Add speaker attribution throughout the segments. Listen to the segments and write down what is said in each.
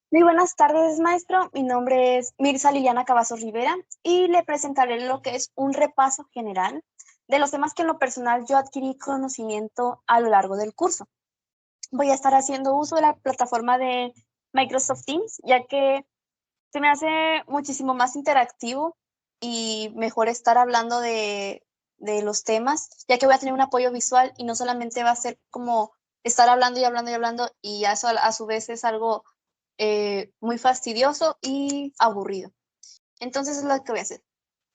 Speaker 1: Muy buenas tardes, maestro. Mi nombre es Mirza Liliana Cavazos Rivera y le presentaré lo que es un repaso general de los temas que en lo personal yo adquirí conocimiento a lo largo del curso. Voy a estar haciendo uso de la plataforma de Microsoft Teams, ya que se me hace muchísimo más interactivo y mejor estar hablando de los temas, ya que voy a tener un apoyo visual y no solamente va a ser como estar hablando y hablando y hablando y eso a su vez es algo muy fastidioso y aburrido. Entonces es lo que voy a hacer.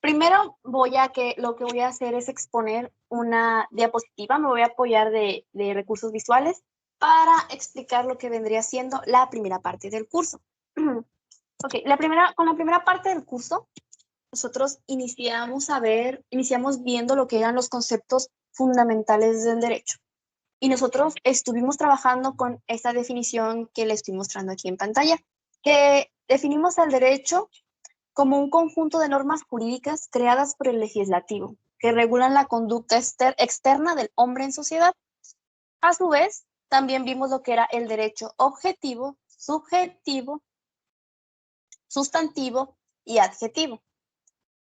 Speaker 1: Primero lo que voy a hacer es exponer una diapositiva, me voy a apoyar de recursos visuales para explicar lo que vendría siendo la primera parte del curso. Ok, con la primera parte del curso, nosotros iniciamos viendo lo que eran los conceptos fundamentales del derecho. Y nosotros estuvimos trabajando con esta definición que le estoy mostrando aquí en pantalla, que definimos el derecho como un conjunto de normas jurídicas creadas por el legislativo, que regulan la conducta externa del hombre en sociedad. A su vez, también vimos lo que era el derecho objetivo, subjetivo, sustantivo y adjetivo.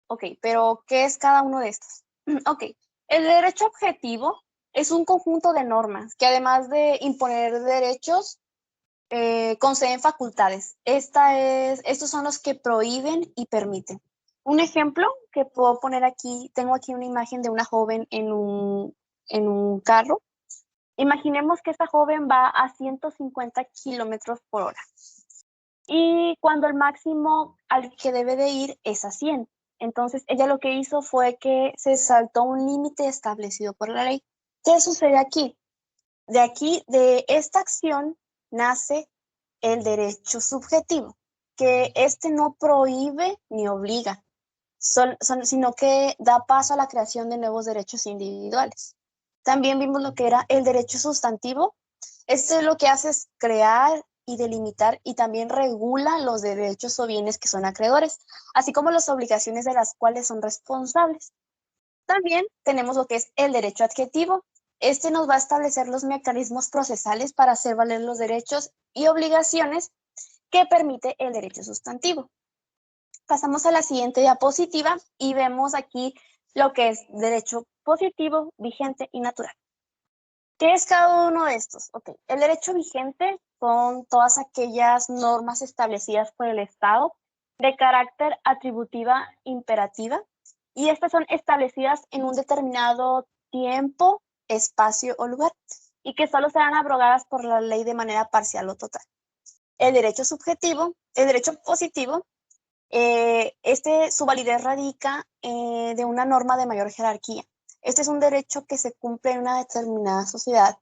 Speaker 1: Ok, pero ¿qué es cada uno de estos? Ok, el derecho objetivo es un conjunto de normas que además de imponer derechos, conceden facultades. Estos son los que prohíben y permiten. Un ejemplo que puedo poner aquí, tengo aquí una imagen de una joven en un carro. Imaginemos que esta joven va a 150 kilómetros por hora y cuando el máximo al que debe de ir es a 100. Entonces, ella lo que hizo fue que se saltó un límite establecido por la ley. ¿Qué sucede aquí? De esta acción, nace el derecho subjetivo, que este no prohíbe ni obliga, sino que da paso a la creación de nuevos derechos individuales. También vimos lo que era el derecho sustantivo. Este lo que hace es crear y delimitar y también regula los derechos o bienes que son acreedores, así como las obligaciones de las cuales son responsables. También tenemos lo que es el derecho adjetivo. Este nos va a establecer los mecanismos procesales para hacer valer los derechos y obligaciones que permite el derecho sustantivo. Pasamos a la siguiente diapositiva y vemos aquí lo que es derecho positivo, vigente y natural. ¿Qué es cada uno de estos? Ok, el derecho vigente son todas aquellas normas establecidas por el Estado de carácter atributiva imperativa y estas son establecidas en un determinado tiempo, espacio o lugar y que solo serán abrogadas por la ley de manera parcial o total. El derecho subjetivo, el derecho positivo, su validez radica de una norma de mayor jerarquía. Este es un derecho que se cumple en una determinada sociedad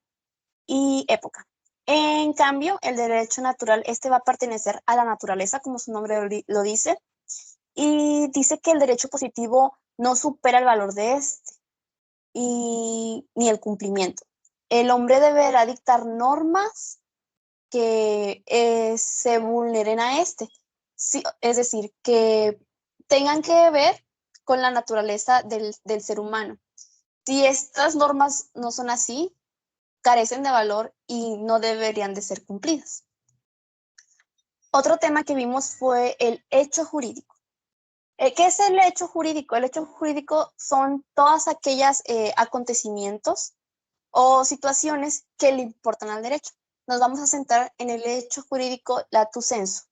Speaker 1: y época. En cambio, el derecho natural, este va a pertenecer a la naturaleza, como su nombre lo dice, y dice que el derecho positivo no supera el valor de este ni el cumplimiento. El hombre deberá dictar normas que se vulneren a este, sí, es decir, que tengan que ver con la naturaleza del ser humano. Si estas normas no son así, carecen de valor y no deberían de ser cumplidas. Otro tema que vimos fue el hecho jurídico. ¿Qué es el hecho jurídico? El hecho jurídico son todas aquellas acontecimientos o situaciones que le importan al derecho. Nos vamos a centrar en el hecho jurídico lato sensu.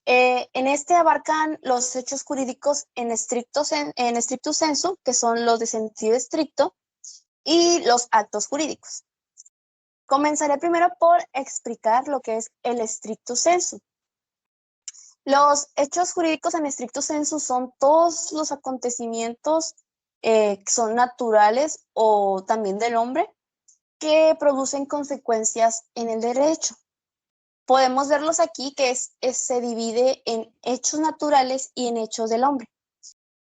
Speaker 1: En este abarcan los hechos jurídicos en stricto sensu, que son los de sentido estricto, y los actos jurídicos. Comenzaré primero por explicar lo que es el stricto sensu. Los hechos jurídicos en estricto sensu son todos los acontecimientos que son naturales o también del hombre que producen consecuencias en el derecho. Podemos verlos aquí que se divide en hechos naturales y en hechos del hombre.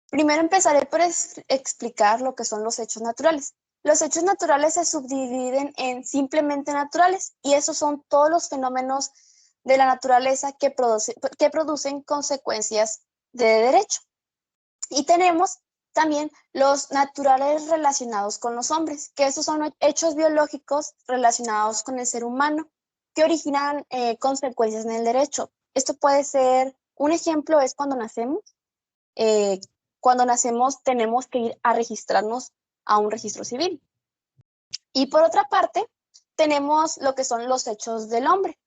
Speaker 1: Primero empezaré por explicar lo que son los hechos naturales. Los hechos naturales se subdividen en simplemente naturales y esos son todos los fenómenos de la naturaleza que producen consecuencias de derecho. Y tenemos también los naturales relacionados con los hombres, que estos son hechos biológicos relacionados con el ser humano que originan consecuencias en el derecho. Esto puede ser, un ejemplo es cuando nacemos. Cuando nacemos tenemos que ir a registrarnos a un registro civil. Y por otra parte, tenemos lo que son los hechos del hombre.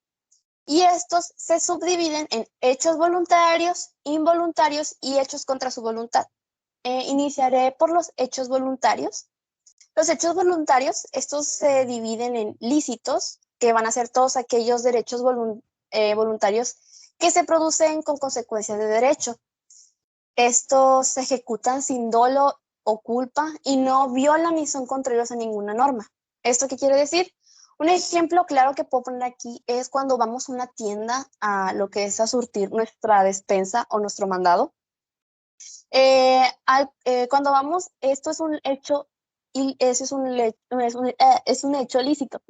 Speaker 1: Y estos se subdividen en hechos voluntarios, involuntarios y hechos contra su voluntad. Iniciaré por los hechos voluntarios. Los hechos voluntarios, estos se dividen en lícitos, que van a ser todos aquellos derechos voluntarios que se producen con consecuencias de derecho. Estos se ejecutan sin dolo o culpa y no violan ni son contrarios a ninguna norma. ¿Esto qué quiere decir? Un ejemplo claro que puedo poner aquí es cuando vamos a una tienda a lo que es a surtir nuestra despensa o nuestro mandado. Cuando vamos, esto es un hecho y eso es un hecho lícito,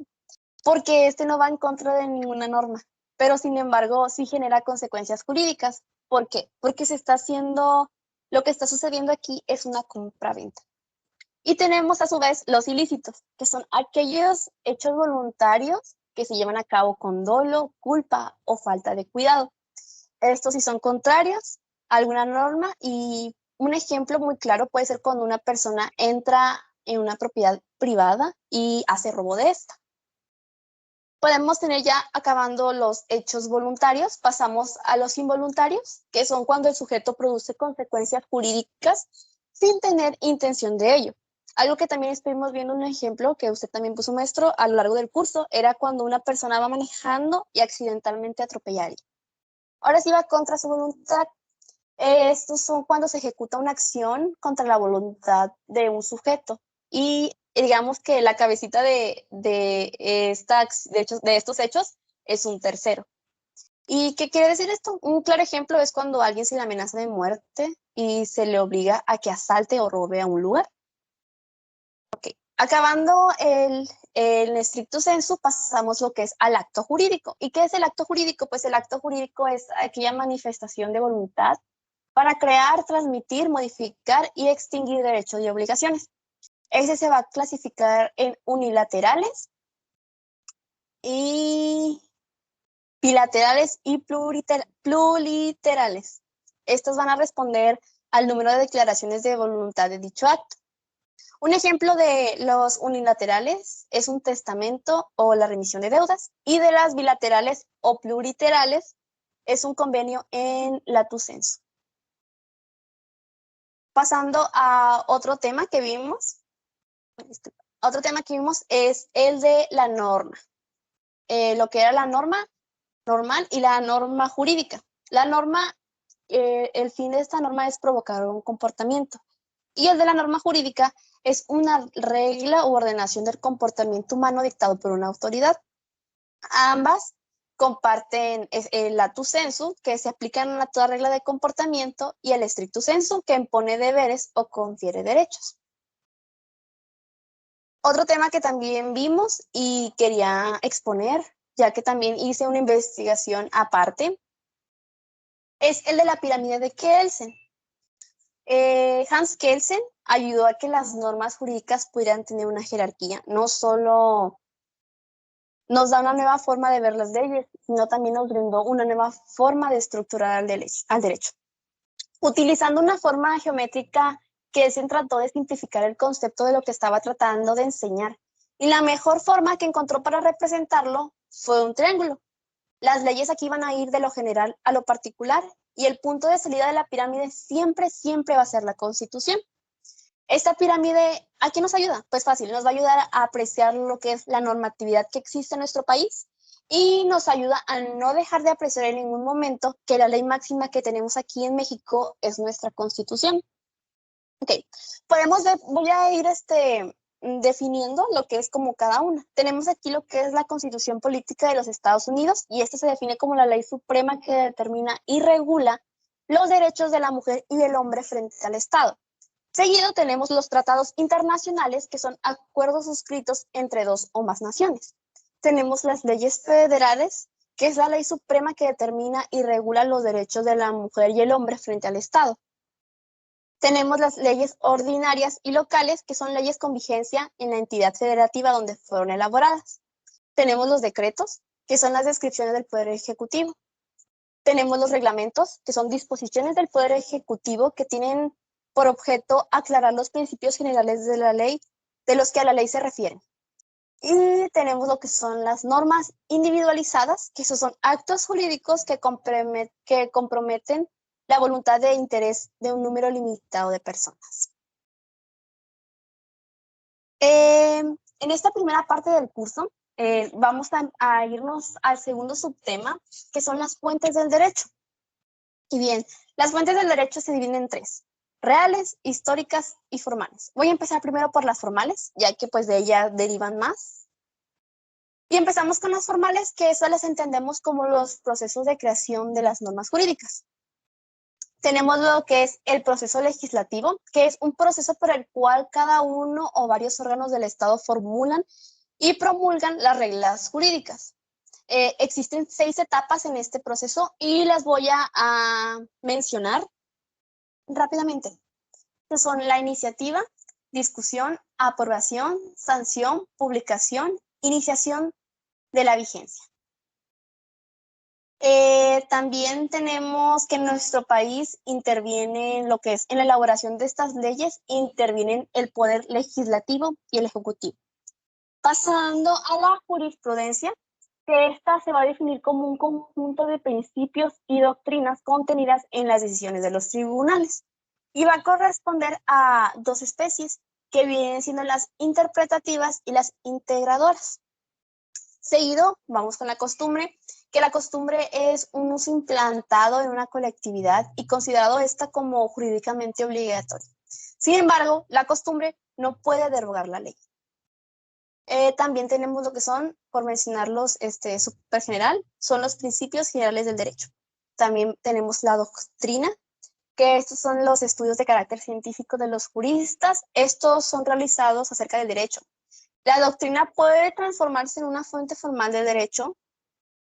Speaker 1: porque este no va en contra de ninguna norma, pero sin embargo sí genera consecuencias jurídicas. ¿Por qué? Porque se está haciendo, lo que está sucediendo aquí es una compraventa. Y tenemos a su vez los ilícitos, que son aquellos hechos voluntarios que se llevan a cabo con dolo, culpa o falta de cuidado. Estos sí son contrarios a alguna norma y un ejemplo muy claro puede ser cuando una persona entra en una propiedad privada y hace robo de esta. Podemos tener ya acabando los hechos voluntarios, pasamos a los involuntarios, que son cuando el sujeto produce consecuencias jurídicas sin tener intención de ello. Algo que también estuvimos viendo un ejemplo que usted también puso, maestro, a lo largo del curso, era cuando una persona va manejando y accidentalmente atropella a alguien. Ahora sí va contra su voluntad. Estos son cuando se ejecuta una acción contra la voluntad de un sujeto. Y digamos que la cabecita de estos hechos es un tercero. ¿Y qué quiere decir esto? Un claro ejemplo es cuando a alguien se le amenaza de muerte y se le obliga a que asalte o robe a un lugar. Acabando el estricto sensu, pasamos lo que es al acto jurídico. ¿Y qué es el acto jurídico? Pues el acto jurídico es aquella manifestación de voluntad para crear, transmitir, modificar y extinguir derechos y obligaciones. Ese se va a clasificar en unilaterales y bilaterales y pluriterales. Estos van a responder al número de declaraciones de voluntad de dicho acto. Un ejemplo de los unilaterales es un testamento o la remisión de deudas, y de las bilaterales o pluriterales es un convenio en latu sensu. Pasando a otro tema que vimos, es el de la norma. Lo que era la norma normal y la norma jurídica. La norma, el fin de esta norma es provocar un comportamiento. Y el de la norma jurídica es una regla u ordenación del comportamiento humano dictado por una autoridad. Ambas comparten el latu sensu, que se aplican a toda regla de comportamiento, y el stricto sensu, que impone deberes o confiere derechos. Otro tema que también vimos y quería exponer, ya que también hice una investigación aparte, es el de la pirámide de Kelsen. Hans Kelsen ayudó a que las normas jurídicas pudieran tener una jerarquía. No solo nos da una nueva forma de ver las leyes, sino también nos brindó una nueva forma de estructurar al derecho. Utilizando una forma geométrica, Kelsen trató de simplificar el concepto de lo que estaba tratando de enseñar. Y la mejor forma que encontró para representarlo fue un triángulo. Las leyes aquí van a ir de lo general a lo particular, y el punto de salida de la pirámide siempre, siempre va a ser la Constitución. Esta pirámide, ¿a qué nos ayuda? Pues fácil, nos va a ayudar a apreciar lo que es la normatividad que existe en nuestro país, y nos ayuda a no dejar de apreciar en ningún momento que la ley máxima que tenemos aquí en México es nuestra Constitución. Ok, podemos ver, voy a ir definiendo lo que es como cada una. Tenemos aquí lo que es la Constitución Política de los Estados Unidos, y esta se define como la ley suprema que determina y regula los derechos de la mujer y del hombre frente al Estado. Seguido tenemos los tratados internacionales, que son acuerdos suscritos entre dos o más naciones. Tenemos las leyes federales, que es la ley suprema que determina y regula los derechos de la mujer y el hombre frente al Estado. Tenemos las leyes ordinarias y locales, que son leyes con vigencia en la entidad federativa donde fueron elaboradas. Tenemos los decretos, que son las descripciones del Poder Ejecutivo. Tenemos los reglamentos, que son disposiciones del Poder Ejecutivo que tienen por objeto aclarar los principios generales de la ley, de los que a la ley se refieren. Y tenemos lo que son las normas individualizadas, que esos son actos jurídicos que comprometen la voluntad de interés de un número limitado de personas. En esta primera parte del curso, vamos a irnos al segundo subtema, que son las fuentes del derecho. Y bien, las fuentes del derecho se dividen en tres: reales, históricas y formales. Voy a empezar primero por las formales, ya que pues de ellas derivan más. Y empezamos con las formales, que esas las entendemos como los procesos de creación de las normas jurídicas. Tenemos lo que es el proceso legislativo, que es un proceso por el cual cada uno o varios órganos del Estado formulan y promulgan las reglas jurídicas. Existen 6 etapas en este proceso y las voy a mencionar rápidamente, que son la iniciativa, discusión, aprobación, sanción, publicación, iniciación de la vigencia. También tenemos que nuestro país interviene en lo que es en la elaboración de estas leyes, intervienen el poder legislativo y el ejecutivo. Pasando a la jurisprudencia, que esta se va a definir como un conjunto de principios y doctrinas contenidas en las decisiones de los tribunales y va a corresponder a 2 especies, que vienen siendo las interpretativas y las integradoras. Seguido, vamos con la costumbre, que la costumbre es un uso implantado en una colectividad y considerado esta como jurídicamente obligatorio. Sin embargo, la costumbre no puede derogar la ley. También tenemos lo que son, por mencionarlos súper general, son los principios generales del derecho. También tenemos la doctrina, que estos son los estudios de carácter científico de los juristas. Estos son realizados acerca del derecho. La doctrina puede transformarse en una fuente formal de derecho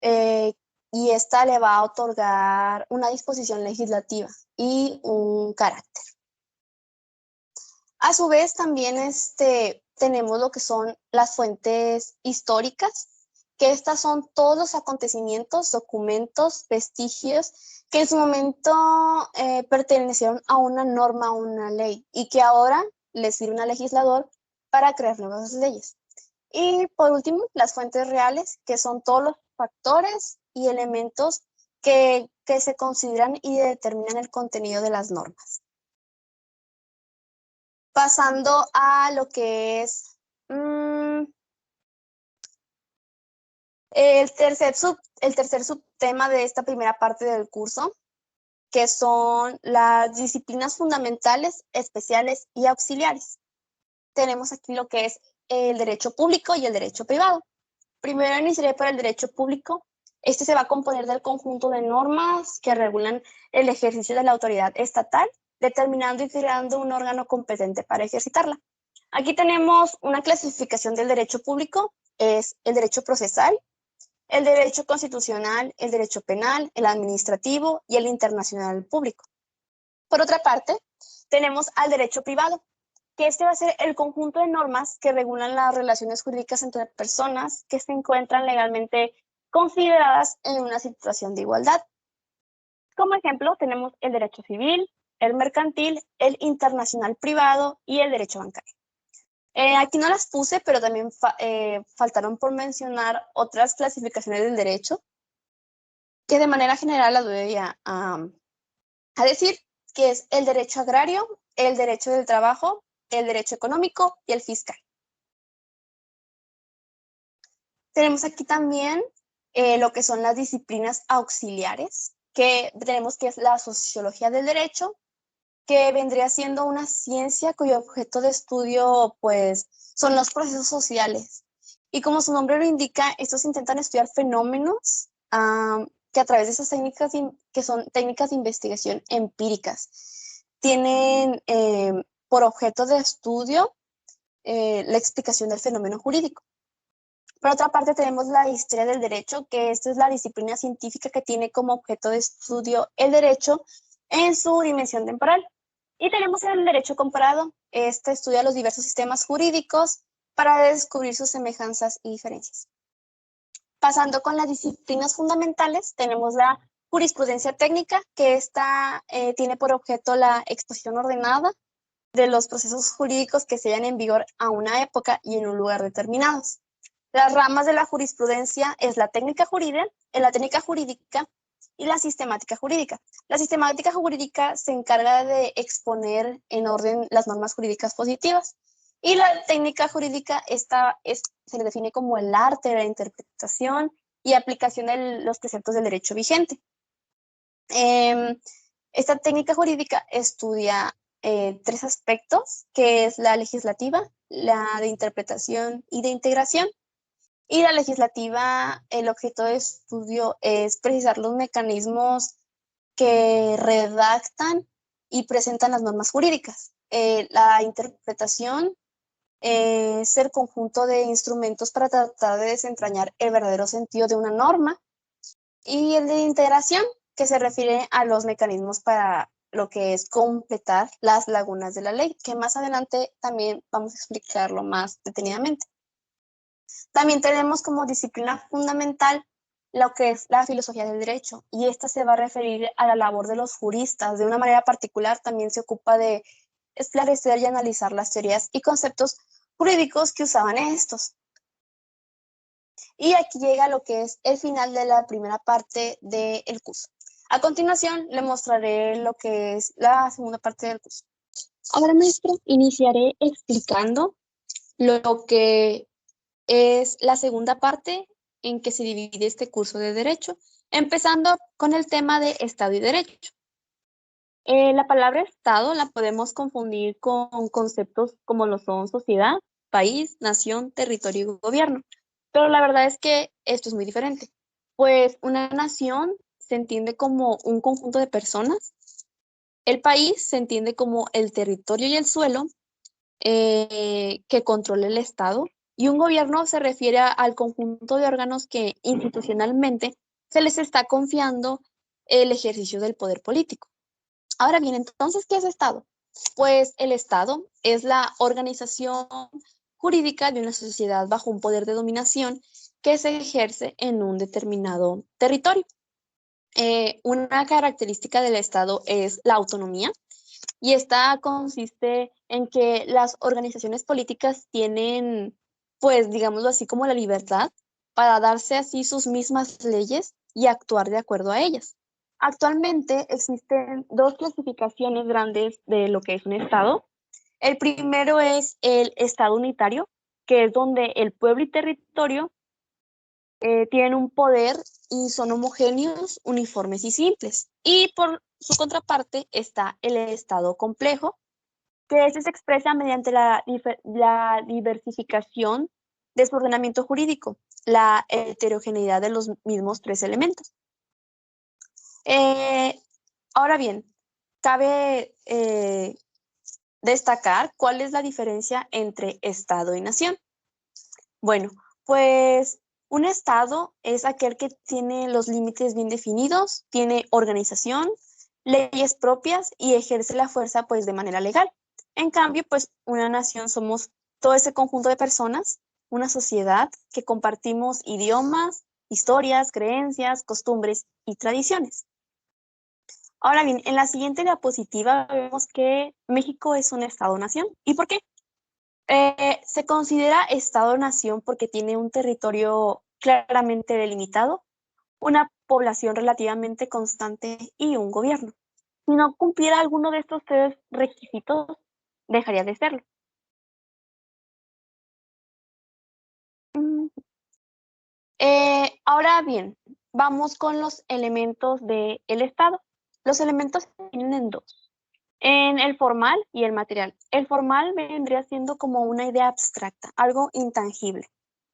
Speaker 1: y esta le va a otorgar una disposición legislativa y un carácter. A su vez, también tenemos lo que son las fuentes históricas, que estas son todos los acontecimientos, documentos, vestigios que en su momento pertenecieron a una norma, a una ley, y que ahora le sirven al legislador para crear nuevas leyes. Y por último, las fuentes reales, que son todos los factores y elementos que se consideran y determinan el contenido de las normas. Pasando a lo que es el tercer subtema de esta primera parte del curso, que son las disciplinas fundamentales, especiales y auxiliares. Tenemos aquí lo que es el derecho público y el derecho privado. Primero iniciaré por el derecho público. Este se va a componer del conjunto de normas que regulan el ejercicio de la autoridad estatal, determinando y creando un órgano competente para ejercitarla. Aquí tenemos una clasificación del derecho público, es el derecho procesal, el derecho constitucional, el derecho penal, el administrativo y el internacional público. Por otra parte, tenemos al derecho privado, que este va a ser el conjunto de normas que regulan las relaciones jurídicas entre personas que se encuentran legalmente consideradas en una situación de igualdad. Como ejemplo, tenemos el derecho civil, el mercantil, el internacional privado y el derecho bancario. Aquí no las puse, pero también faltaron por mencionar otras clasificaciones del derecho, que de manera general las voy a decir, que es el derecho agrario, el derecho del trabajo, el derecho económico y el fiscal. Tenemos aquí también lo que son las disciplinas auxiliares, que tenemos que es la sociología del derecho, que vendría siendo una ciencia cuyo objeto de estudio pues son los procesos sociales. Y como su nombre lo indica, estos intentan estudiar fenómenos que a través de esas técnicas, que son técnicas de investigación empíricas, tienen por objeto de estudio la explicación del fenómeno jurídico. Por otra parte, tenemos la historia del derecho, que esta es la disciplina científica que tiene como objeto de estudio el derecho en su dimensión temporal. Y tenemos el derecho comparado. Este estudia los diversos sistemas jurídicos para descubrir sus semejanzas y diferencias. Pasando con las disciplinas fundamentales, tenemos la jurisprudencia técnica, que esta tiene por objeto la exposición ordenada de los procesos jurídicos que se hallan en vigor a una época y en un lugar determinados. Las ramas de la jurisprudencia es la técnica jurídica y la sistemática jurídica. La sistemática jurídica se encarga de exponer en orden las normas jurídicas positivas y la técnica jurídica se le define como el arte de la interpretación y aplicación de los preceptos del derecho vigente. Esta técnica jurídica estudia tres aspectos, que es la legislativa, la de interpretación y de integración. Y la legislativa, el objeto de estudio es precisar los mecanismos que redactan y presentan las normas jurídicas. La interpretación es el conjunto de instrumentos para tratar de desentrañar el verdadero sentido de una norma. Y el de integración, que se refiere a los mecanismos para lo que es completar las lagunas de la ley, que más adelante también vamos a explicarlo más detenidamente. También tenemos como disciplina fundamental lo que es la filosofía del derecho, y esta se va a referir a la labor de los juristas. De una manera particular, también se ocupa de esclarecer y analizar las teorías y conceptos jurídicos que usaban estos. Y aquí llega lo que es el final de la primera parte del curso. A continuación, le mostraré lo que es la segunda parte del curso. Ahora, maestro, iniciaré explicando lo que es la segunda parte en que se divide este curso de Derecho, empezando con el tema de Estado y Derecho. La palabra Estado la podemos confundir con conceptos como lo son sociedad, país, nación, territorio y gobierno. Pero la verdad es que esto es muy diferente, pues una nación se entiende como un conjunto de personas, el país se entiende como el territorio y el suelo que controla el Estado, y un gobierno se refiere al conjunto de órganos que institucionalmente se les está confiando el ejercicio del poder político. Ahora bien, entonces, ¿qué es Estado? Pues el Estado es la organización jurídica de una sociedad bajo un poder de dominación que se ejerce en un determinado territorio. Una característica del Estado es la autonomía, y esta consiste en que las organizaciones políticas tienen, pues, digámoslo así, como la libertad para darse así sus mismas leyes y actuar de acuerdo a ellas. Actualmente existen dos clasificaciones grandes de lo que es un Estado. El primero es el Estado unitario, que es donde el pueblo y territorio tienen un poder y son homogéneos, uniformes y simples. Y por su contraparte está el Estado complejo, que este se expresa mediante la diversificación de su ordenamiento jurídico, la heterogeneidad de los mismos tres elementos. Ahora bien, cabe destacar cuál es la diferencia entre Estado y nación. Bueno, pues un Estado es aquel que tiene los límites bien definidos, tiene organización, leyes propias y ejerce la fuerza pues de manera legal. En cambio, pues una nación somos todo ese conjunto de personas, una sociedad que compartimos idiomas, historias, creencias, costumbres y tradiciones. Ahora bien, en la siguiente diapositiva vemos que México es un Estado-nación. ¿Y por qué? Se considera Estado-nación porque tiene un territorio claramente delimitado, una población relativamente constante y un gobierno. Si no cumpliera alguno de estos tres requisitos, dejaría de serlo. Ahora bien, vamos con los elementos del Estado. Los elementos se dividen en dos, en el formal y el material. El formal vendría siendo como una idea abstracta, algo intangible,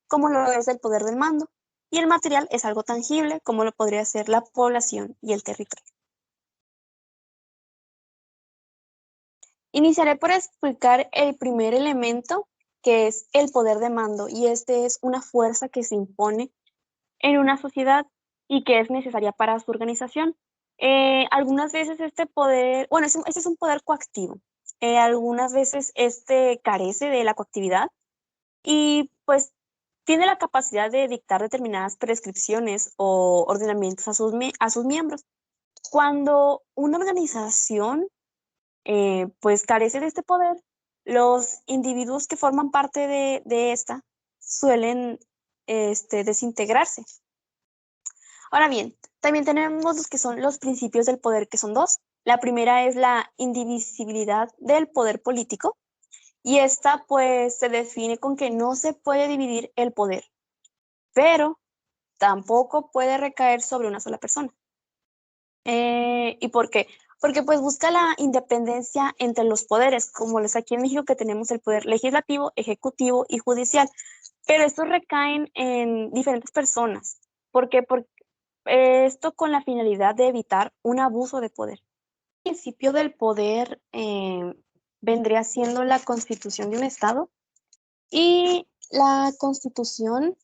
Speaker 1: como lo es el poder del mando, y el material es algo tangible, como lo podría ser la población y el territorio. Iniciaré por explicar el primer elemento, que es el poder de mando, y este es una fuerza que se impone en una sociedad y que es necesaria para su organización. Algunas veces este poder, bueno, este es un poder coactivo. Algunas veces este carece de la coactividad y pues tiene la capacidad de dictar determinadas prescripciones o ordenamientos a sus miembros. Cuando una organización pues carece de este poder, los individuos que forman parte de esta suelen desintegrarse. Ahora bien, también tenemos los que son los principios del poder, que son dos. La primera es la indivisibilidad del poder político, y esta pues se define con que no se puede dividir el poder, pero tampoco puede recaer sobre una sola persona. ¿Y por qué? Porque pues busca la independencia entre los poderes, como los aquí en México, que tenemos el poder legislativo, ejecutivo y judicial, pero estos recaen en diferentes personas. ¿Por qué? Porque esto con la finalidad de evitar un abuso de poder. El principio del poder vendría siendo la constitución de un estado, y la constitución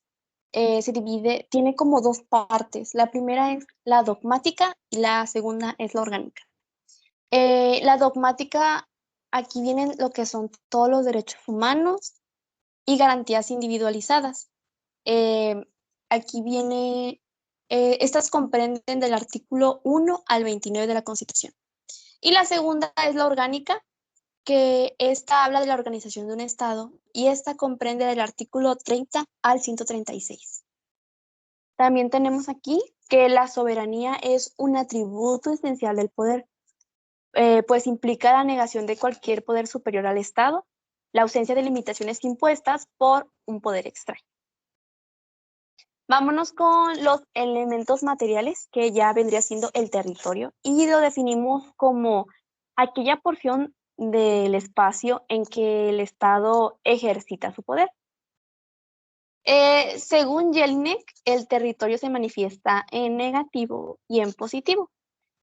Speaker 1: se divide, tiene como dos partes. La primera es la dogmática y la segunda es la orgánica. La dogmática, aquí vienen lo que son todos los derechos humanos y garantías individualizadas. Aquí viene, estas comprenden del artículo 1 al 29 de la Constitución. Y la segunda es la orgánica, que esta habla de la organización de un Estado, y esta comprende del artículo 30 al 136. También tenemos aquí que la soberanía es un atributo esencial del poder, pues implica la negación de cualquier poder superior al Estado, la ausencia de limitaciones impuestas por un poder extraño. Vámonos con los elementos materiales, que ya vendría siendo el territorio, y lo definimos como aquella porción del espacio en que el Estado ejercita su poder. Según Jelinek, el territorio se manifiesta en negativo y en positivo.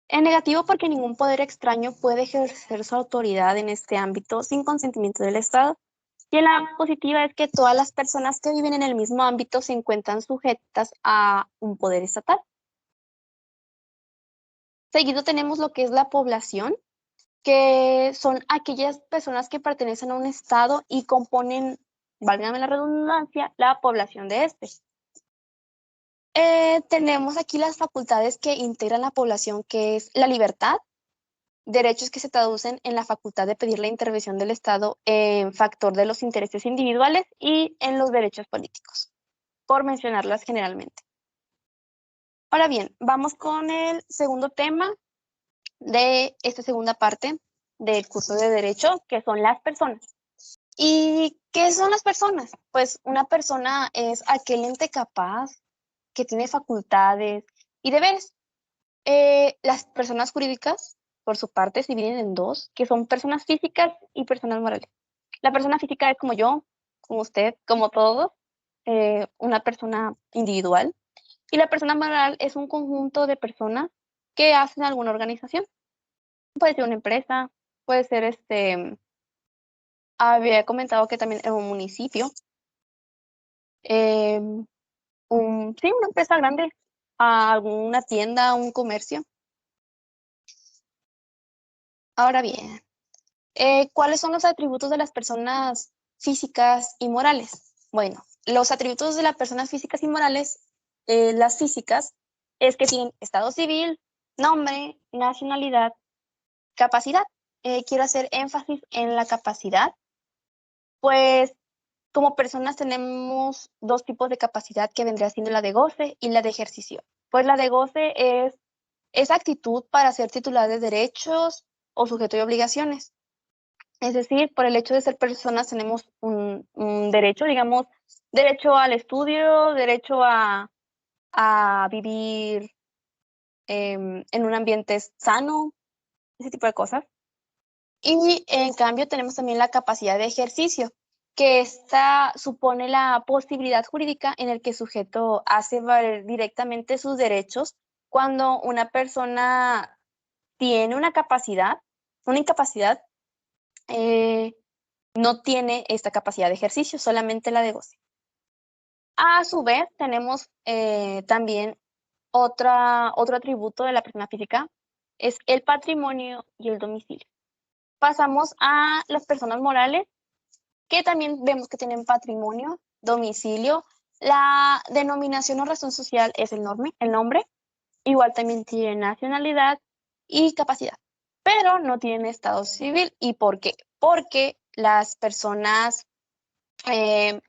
Speaker 1: En negativo porque ningún poder extraño puede ejercer su autoridad en este ámbito sin consentimiento del Estado. Y en la positiva es que todas las personas que viven en el mismo ámbito se encuentran sujetas a un poder estatal. Seguido tenemos lo que es la población, que son aquellas personas que pertenecen a un Estado y componen, válgame la redundancia, la población de este. Tenemos aquí las facultades que integran la población, que es la libertad, derechos que se traducen en la facultad de pedir la intervención del Estado en factor de los intereses individuales y en los derechos políticos, por mencionarlas generalmente. Ahora bien, vamos con el segundo tema de esta segunda parte del curso de Derecho, que son las personas. ¿Y qué son las personas? Pues una persona es aquel ente capaz que tiene facultades y deberes. Las personas jurídicas, por su parte, se dividen en dos, que son personas físicas y personas morales. La persona física es como yo, como usted, como todos, una persona individual. Y la persona moral es un conjunto de personas que hacen alguna organización. Puede ser una empresa, puede ser había comentado que también en un municipio, eh, sí, una empresa grande, alguna tienda, un comercio. Ahora bien, ¿cuáles son los atributos de las personas físicas y morales? Bueno, los atributos de las personas físicas y morales, las físicas, es que tienen estado civil, nombre, nacionalidad, capacidad. Quiero hacer énfasis en la capacidad, pues como personas tenemos dos tipos de capacidad, que vendría siendo la de goce y la de ejercicio. Pues la de goce es esa actitud para ser titular de derechos o sujeto de obligaciones. Es decir, por el hecho de ser personas tenemos un derecho, digamos, derecho al estudio, derecho a vivir en un ambiente sano, ese tipo de cosas. Y en cambio tenemos también la capacidad de ejercicio, que esta supone la posibilidad jurídica en el que el sujeto hace valer directamente sus derechos cuando una persona tiene una incapacidad, no tiene esta capacidad de ejercicio, solamente la de goce. A su vez, tenemos también otro atributo de la persona física, es el patrimonio y el domicilio. Pasamos a las personas morales, que también vemos que tienen patrimonio, domicilio, La denominación o razón social es el nombre. Igual también tiene nacionalidad y capacidad, pero no tienen estado civil. ¿Y por qué? Porque las personas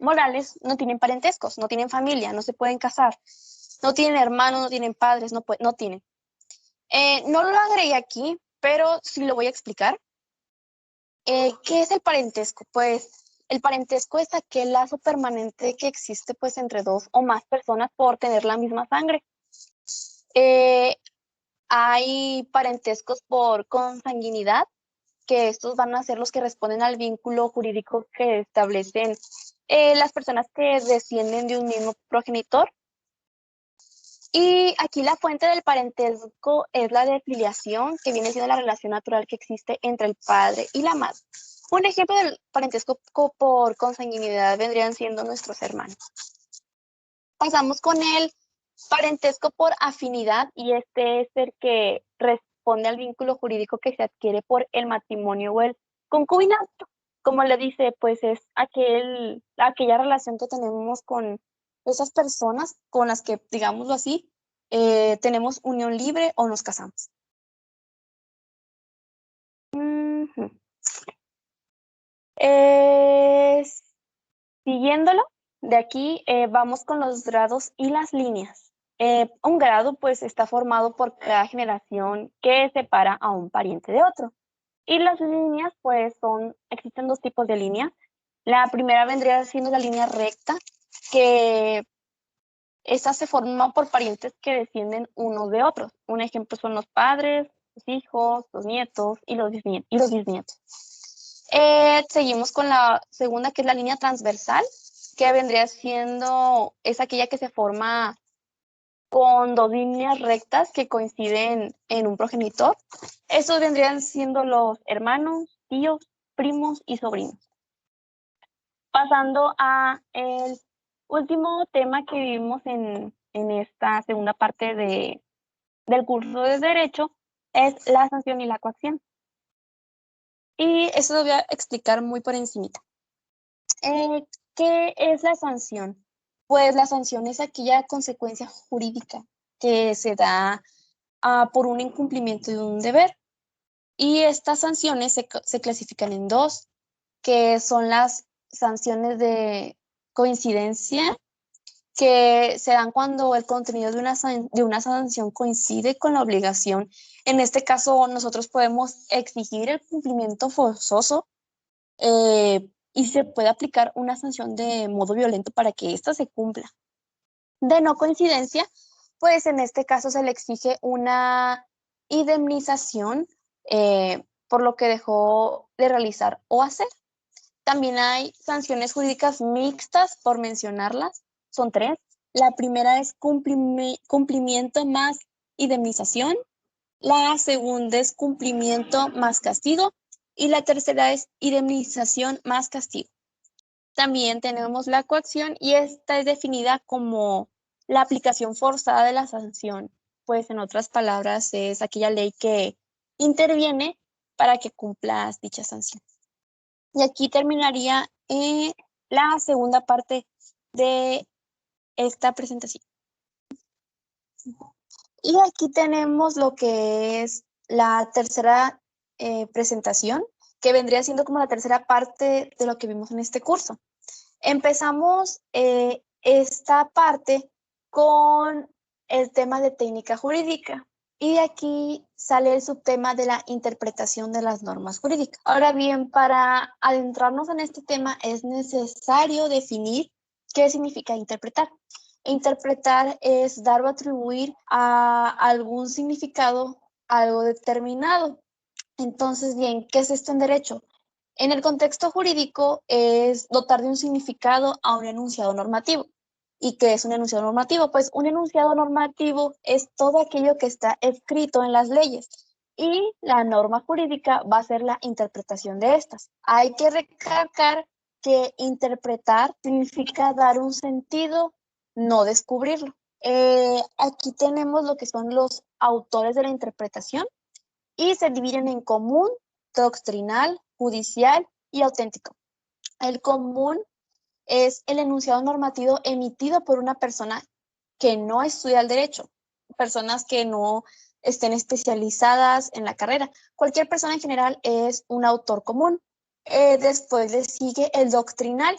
Speaker 1: morales no tienen parentescos, no tienen familia, no se pueden casar, no tienen hermanos, no tienen padres, no tienen. No lo agregué aquí, pero sí lo voy a explicar. ¿Qué es el parentesco? Pues el parentesco es aquel lazo permanente que existe pues entre dos o más personas por tener la misma sangre. Eh, Hay parentescos por consanguinidad, que estos van a ser los que responden al vínculo jurídico que establecen las personas que descienden de un mismo progenitor. Y aquí la fuente del parentesco es la de filiación, que viene siendo la relación natural que existe entre el padre y la madre. Un ejemplo del parentesco por consanguinidad vendrían siendo nuestros hermanos. Pasamos con el parentesco por afinidad, y este es el que responde al vínculo jurídico que se adquiere por el matrimonio o el concubinato. Como le dice, pues es aquella relación que tenemos con esas personas con las que, digámoslo así, tenemos unión libre o nos casamos. Ujú. Eh, Siguiéndolo, de aquí vamos con los grados y las líneas. Un grado pues está formado por cada generación que separa a un pariente de otro. Y las líneas pues existen dos tipos de líneas. La primera vendría siendo la línea recta, que esta se forma por parientes que descienden unos de otros. Un ejemplo son los padres, los hijos, los nietos y los bisnietos. Seguimos con la segunda, que es la línea transversal, que vendría siendo, es aquella que se forma con dos líneas rectas que coinciden en un progenitor. Estos vendrían siendo los hermanos, tíos, primos y sobrinos. Pasando a el último tema que vimos en esta segunda parte del curso de Derecho, es la sanción y la coacción. Y eso lo voy a explicar muy por encimita. ¿Qué es la sanción? Pues la sanción es aquella consecuencia jurídica que se da por un incumplimiento de un deber. Y estas sanciones se clasifican en dos, que son las sanciones de coincidencia, que se dan cuando el contenido de una sanción coincide con la obligación. En este caso, nosotros podemos exigir el cumplimiento forzoso, y se puede aplicar una sanción de modo violento para que ésta se cumpla. De no coincidencia, pues en este caso se le exige una indemnización por lo que dejó de realizar o hacer. También hay sanciones jurídicas mixtas, por mencionarlas, son tres. La primera es cumplimiento más indemnización, la segunda es cumplimiento más castigo y la tercera es indemnización más castigo. También tenemos la coacción, y esta es definida como la aplicación forzada de la sanción. Pues en otras palabras es aquella ley que interviene para que cumplas dicha sanción. Y aquí terminaría la segunda parte de esta presentación. Y aquí tenemos lo que es la tercera presentación, que vendría siendo como la tercera parte de lo que vimos en este curso. Empezamos esta parte con el tema de técnica jurídica, y de aquí sale el subtema de la interpretación de las normas jurídicas. Ahora bien, para adentrarnos en este tema es necesario definir qué significa interpretar. Interpretar es dar o atribuir a algún significado algo determinado. Entonces, bien, ¿qué es esto en derecho? En el contexto jurídico es dotar de un significado a un enunciado normativo. ¿Y qué es un enunciado normativo? Pues un enunciado normativo es todo aquello que está escrito en las leyes, y la norma jurídica va a ser la interpretación de estas. Hay que recalcar que interpretar significa dar un sentido, no descubrirlo. Aquí tenemos lo que son los autores de la interpretación, y se dividen en común, doctrinal, judicial y auténtico. El común es el enunciado normativo emitido por una persona que no estudia el derecho, personas que no estén especializadas en la carrera. Cualquier persona en general es un autor común. Después le sigue el doctrinal,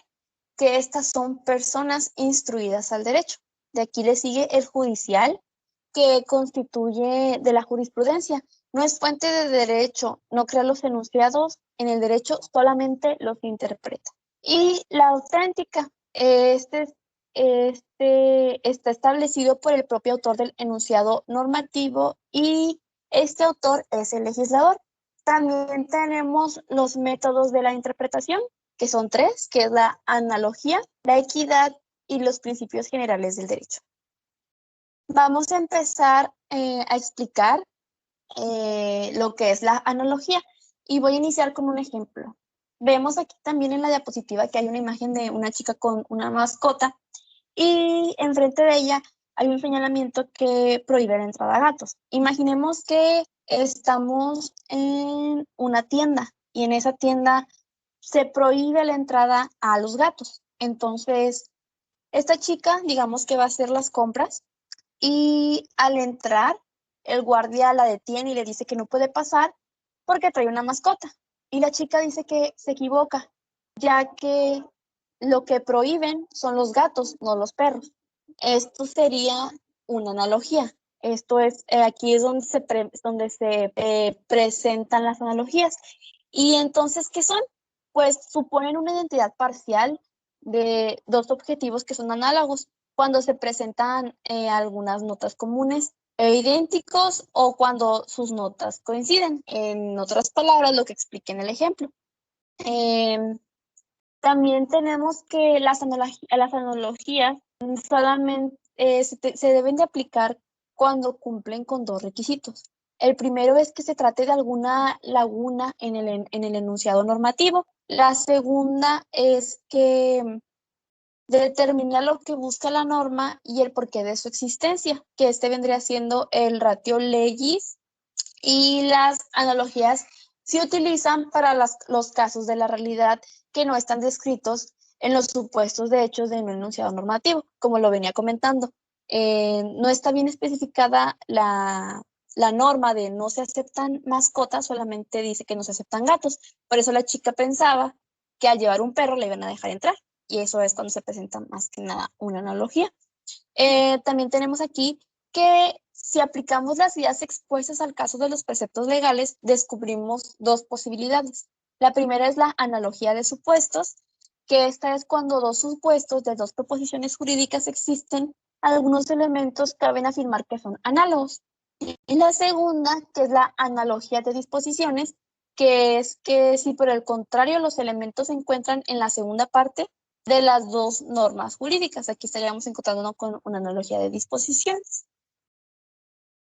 Speaker 1: que estas son personas instruidas al derecho. De aquí le sigue el judicial, que constituye de la jurisprudencia. No es fuente de derecho, no crea los enunciados en el derecho, solamente los interpreta. Y la auténtica, está establecido por el propio autor del enunciado normativo y este autor es el legislador. También tenemos los métodos de la interpretación, que son tres, que es la analogía, la equidad y los principios generales del derecho. Vamos a empezar a explicar lo que es la analogía y voy a iniciar con un ejemplo. Vemos aquí también en la diapositiva que hay una imagen de una chica con una mascota y enfrente de ella hay un señalamiento que prohíbe la entrada a gatos. Imaginemos que estamos en una tienda y en esa tienda se prohíbe la entrada a los gatos. Entonces, esta chica, digamos que va a hacer las compras y al entrar, el guardia la detiene y le dice que no puede pasar porque trae una mascota. Y la chica dice que se equivoca, ya que lo que prohíben son los gatos, no los perros. Esto sería una analogía. Esto es, aquí es donde se presentan las analogías. Y entonces, ¿qué son? Pues suponen una identidad parcial de dos objetivos que son análogos cuando se presentan algunas notas comunes e idénticos o cuando sus notas coinciden. En otras palabras, lo que expliqué en el ejemplo. También tenemos que las analogías solamente se deben de aplicar cuando cumplen con dos requisitos. El primero es que se trate de alguna laguna en el enunciado normativo. La segunda es que determina lo que busca la norma y el porqué de su existencia, que este vendría siendo el ratio legis, y las analogías se utilizan para los casos de la realidad que no están descritos en los supuestos de hechos de un enunciado normativo, como lo venía comentando. No está bien especificada la norma de no se aceptan mascotas, solamente dice que no se aceptan gatos. Por eso la chica pensaba que al llevar un perro le iban a dejar entrar. Y eso es cuando se presenta más que nada una analogía. También tenemos aquí que si aplicamos las ideas expuestas al caso de los preceptos legales, descubrimos dos posibilidades. La primera es la analogía de supuestos, que esta es cuando dos supuestos de dos proposiciones jurídicas existen, algunos elementos caben afirmar que son análogos. Y la segunda, que es la analogía de disposiciones, que es que si por el contrario los elementos se encuentran en la segunda parte de las dos normas jurídicas, aquí estaríamos encontrándonos con una analogía de disposiciones.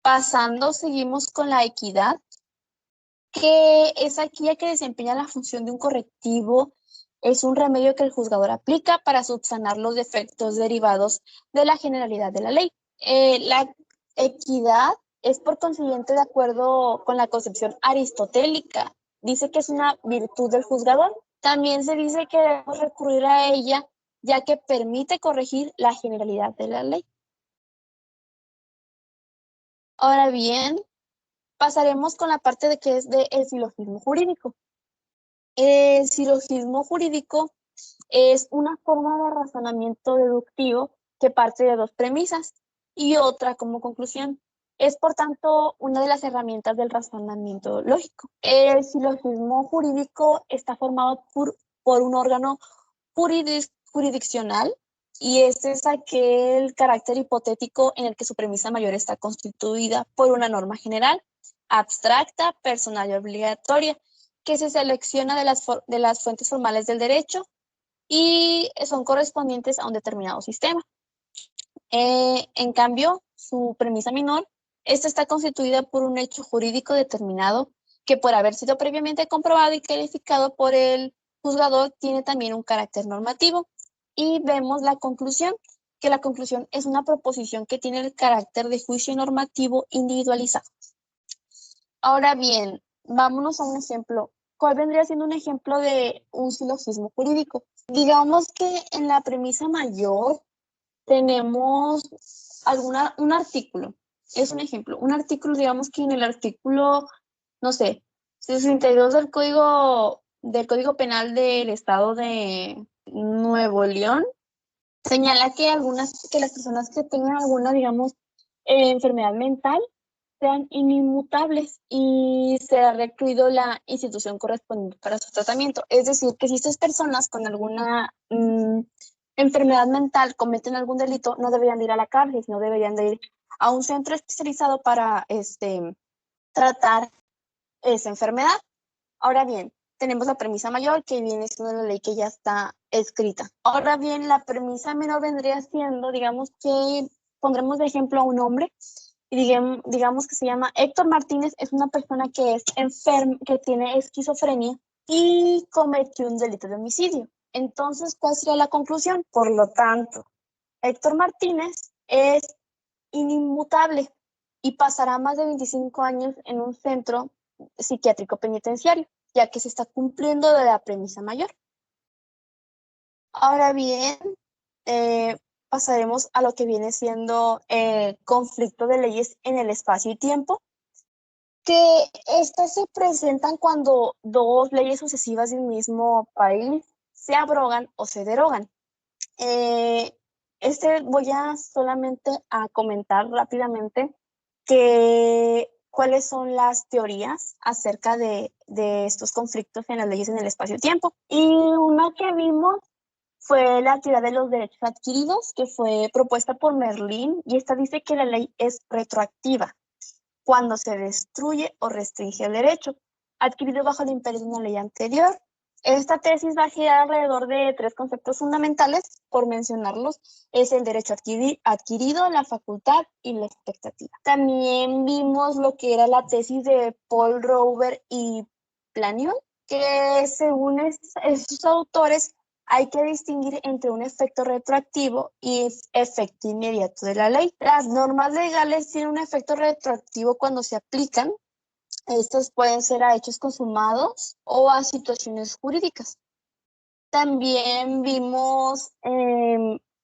Speaker 1: Pasando, seguimos con la equidad, que es aquella que desempeña la función de un correctivo, es un remedio que el juzgador aplica para subsanar los defectos derivados de la generalidad de la ley. La equidad es por consiguiente de acuerdo con la concepción aristotélica. Dice que es una virtud del juzgador. También se dice que debemos recurrir a ella ya que permite corregir la generalidad de la ley. Ahora bien, pasaremos con la parte de que es del silogismo jurídico. El silogismo jurídico es una forma de razonamiento deductivo que parte de dos premisas y otra como conclusión. Es, por tanto, una de las herramientas del razonamiento lógico. El silogismo jurídico está formado por un órgano jurisdiccional y este es aquel carácter hipotético en el que su premisa mayor está constituida por una norma general, abstracta, personal y obligatoria, que se selecciona de las fuentes formales del derecho y son correspondientes a un determinado sistema. En cambio, su premisa menor, esta está constituida por un hecho jurídico determinado que por haber sido previamente comprobado y calificado por el juzgador tiene también un carácter normativo. Y vemos la conclusión, que la conclusión es una proposición que tiene el carácter de juicio normativo individualizado. Ahora bien, vámonos a un ejemplo ¿cuál vendría siendo un ejemplo de un silogismo jurídico? Digamos que en la premisa mayor tenemos un artículo. Es un ejemplo. Un artículo, digamos que en el artículo, no sé, 62 del Código Penal del Estado de Nuevo León, señala que las personas que tengan alguna, digamos, enfermedad mental sean inmutables y será recluido la institución correspondiente para su tratamiento. Es decir, que si estas personas con alguna enfermedad mental cometen algún delito, no deberían de ir a la cárcel, sino deberían de ir a un centro especializado para tratar esa enfermedad. Ahora bien, tenemos la premisa mayor, que viene siendo la ley que ya está escrita. Ahora bien, la premisa menor vendría siendo, digamos que pondremos de ejemplo a un hombre, y digamos que se llama Héctor Martínez, es una persona que es enferma, que tiene esquizofrenia y cometió un delito de homicidio. Entonces, ¿cuál sería la conclusión? Por lo tanto, Héctor Martínez es inmutable y pasará más de 25 años en un centro psiquiátrico penitenciario, ya que se está cumpliendo de la premisa mayor. Ahora bien, pasaremos a lo que viene siendo conflicto de leyes en el espacio y tiempo, que estas se presentan cuando dos leyes sucesivas de un mismo país se abrogan o se derogan. Voy a solamente a comentar rápidamente cuáles son las teorías acerca de estos conflictos en las leyes en el espacio-tiempo. Y una que vimos fue la teoría de los derechos adquiridos, que fue propuesta por Merlín, y esta dice que la ley es retroactiva cuando se destruye o restringe el derecho adquirido bajo el imperio de una ley anterior. Esta tesis va a girar alrededor de tres conceptos fundamentales, por mencionarlos, es el derecho adquirido, la facultad y la expectativa. También vimos lo que era la tesis de Paul Rover y Planion, que según estos autores hay que distinguir entre un efecto retroactivo y efecto inmediato de la ley. Las normas legales tienen un efecto retroactivo cuando se aplican. Estos pueden ser a hechos consumados o a situaciones jurídicas. También vimos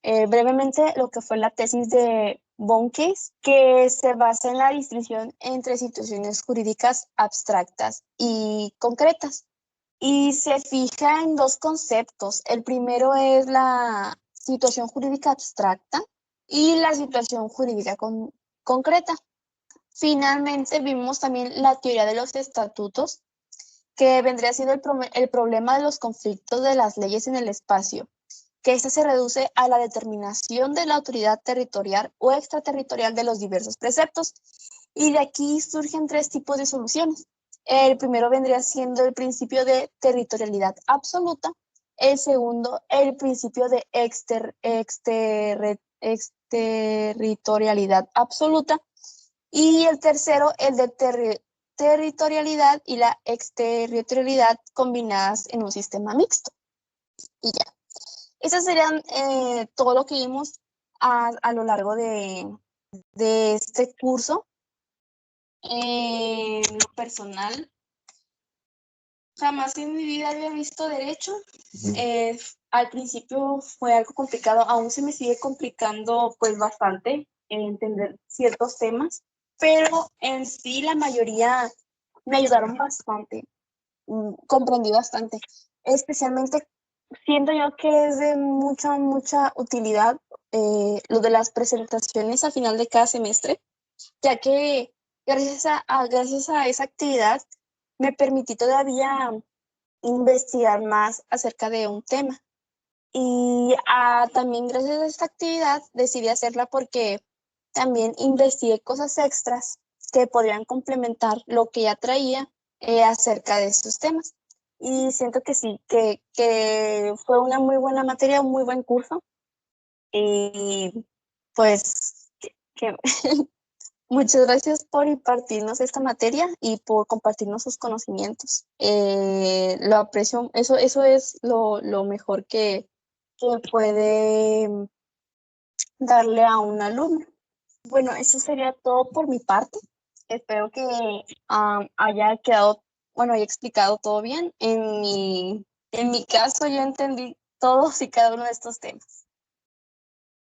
Speaker 1: brevemente lo que fue la tesis de Bonnecase, que se basa en la distinción entre situaciones jurídicas abstractas y concretas. Y se fija en dos conceptos. El primero es la situación jurídica abstracta y la situación jurídica concreta. Finalmente vimos también la teoría de los estatutos, que vendría siendo el problema de los conflictos de las leyes en el espacio, que este se reduce a la determinación de la autoridad territorial o extraterritorial de los diversos preceptos. Y de aquí surgen tres tipos de soluciones. El primero vendría siendo el principio de territorialidad absoluta, el segundo, el principio de exterritorialidad absoluta, y el tercero, el de territorialidad y la exterritorialidad combinadas en un sistema mixto. Y ya. Esas serían todo lo que vimos a lo largo de este curso. En lo personal, jamás en mi vida había visto derecho. Al principio fue algo complicado, aún se me sigue complicando pues bastante entender ciertos temas, pero en sí la mayoría me ayudaron bastante, comprendí bastante, especialmente siento yo que es de mucha utilidad lo de las presentaciones al final de cada semestre, ya que gracias a esa actividad me permití todavía investigar más acerca de un tema. Y también gracias a esta actividad decidí hacerla porque también investigué cosas extras que podrían complementar lo que ya traía acerca de estos temas. Y siento que sí, que fue una muy buena materia, un muy buen curso. Y pues muchas gracias por impartirnos esta materia y por compartirnos sus conocimientos. Lo aprecio, eso es lo mejor que puede darle a un alumno. Bueno, eso sería todo por mi parte. Espero que haya quedado bueno, he explicado todo bien. En mi caso, yo entendí todos y cada uno de estos temas.